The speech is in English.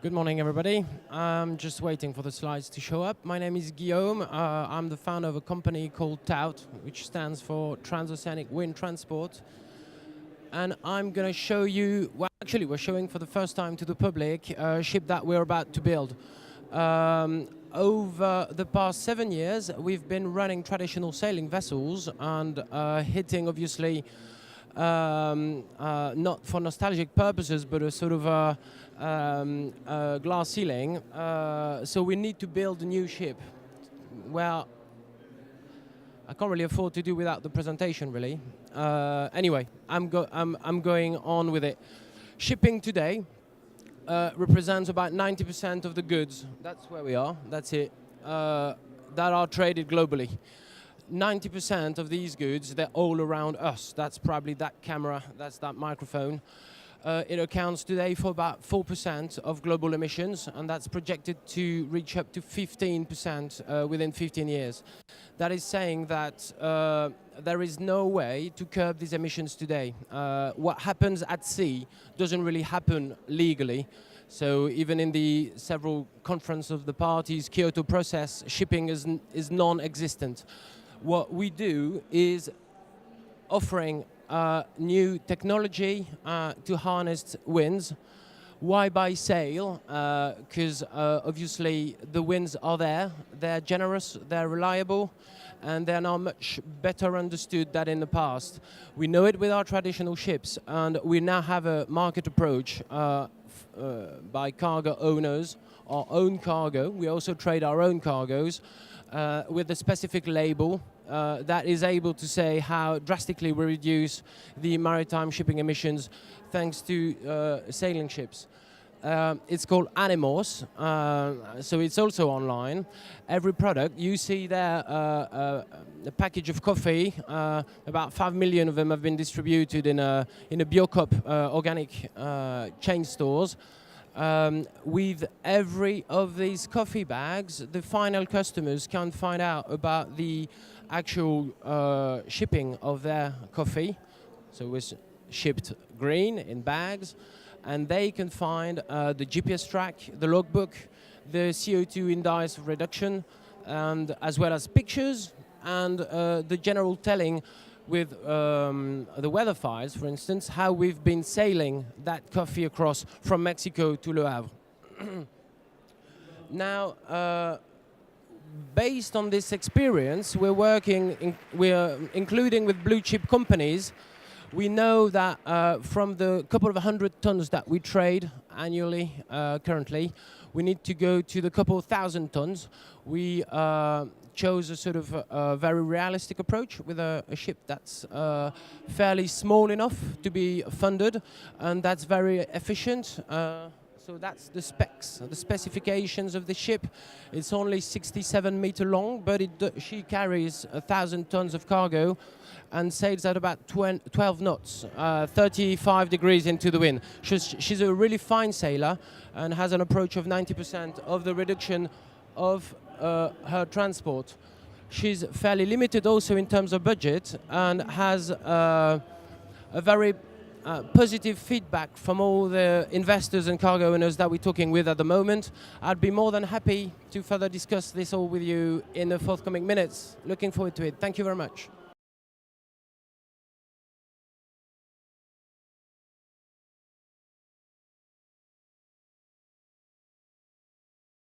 Good morning, everybody. I'm just waiting for the slides to show up. My name is Guillaume. I'm the founder of a company called TOWT, which stands for Transoceanic Wind Transport. And I'm going to show you, well, actually, we're showing for the first time to the public a ship that we're about to build. Over the past 7 years, we've been running traditional sailing vessels and hitting, obviously, not for nostalgic purposes, but a sort of a glass ceiling. So we need to build a new ship. Well, I can't really afford to do without the presentation, really. Anyway, I'm going on with it. Shipping today represents about 90% of the goods. That's where we are. That's it. That are traded globally. 90% of these goods, they're all around us. That's probably that camera, that's that microphone. It accounts today for about 4% of global emissions, and that's projected to reach up to 15% within 15 years. That is saying that there is no way to curb these emissions today. What happens at sea doesn't really happen legally. So even in the several conference of the parties, Kyoto process, shipping is non-existent. What we do is offering new technology to harness winds. Why by sail? Because obviously the winds are there, they're generous, they're reliable, and they're now much better understood than in the past. We know it with our traditional ships, and we now have a market approach by cargo owners, our own cargo. We also trade our own cargoes with a specific label that is able to say how drastically we reduce the maritime shipping emissions thanks to sailing ships. It's called Animos, so it's also online. Every product, you see there a package of coffee, about 5 million of them have been distributed in a Biocup organic chain stores. With every of these coffee bags, the final customers can find out about the actual shipping of their coffee. So it was shipped green in bags, and they can find the GPS track, the logbook, the CO2 index of reduction, and as well as pictures and the general telling with the weather files, for instance, how we've been sailing that coffee across from Mexico to Le Havre. Now, based on this experience, we're including with blue chip companies. We know that from the couple of 100 tons that we trade annually currently, we need to go to the couple of 1,000 tons. We chose a sort of very realistic approach with a ship that's fairly small enough to be funded, and that's very efficient. So that's the specs, the specifications of the ship. It's only 67 meter long, but she carries 1,000 tons of cargo and sails at about 12 knots, 35 degrees into the wind. She's a really fine sailor and has an approach of 90% of the reduction of her transport. She's fairly limited also in terms of budget and has a very positive feedback from all the investors and cargo owners that we're talking with at the moment. I'd be more than happy to further discuss this all with you in the forthcoming minutes. Looking forward to it. Thank you very much.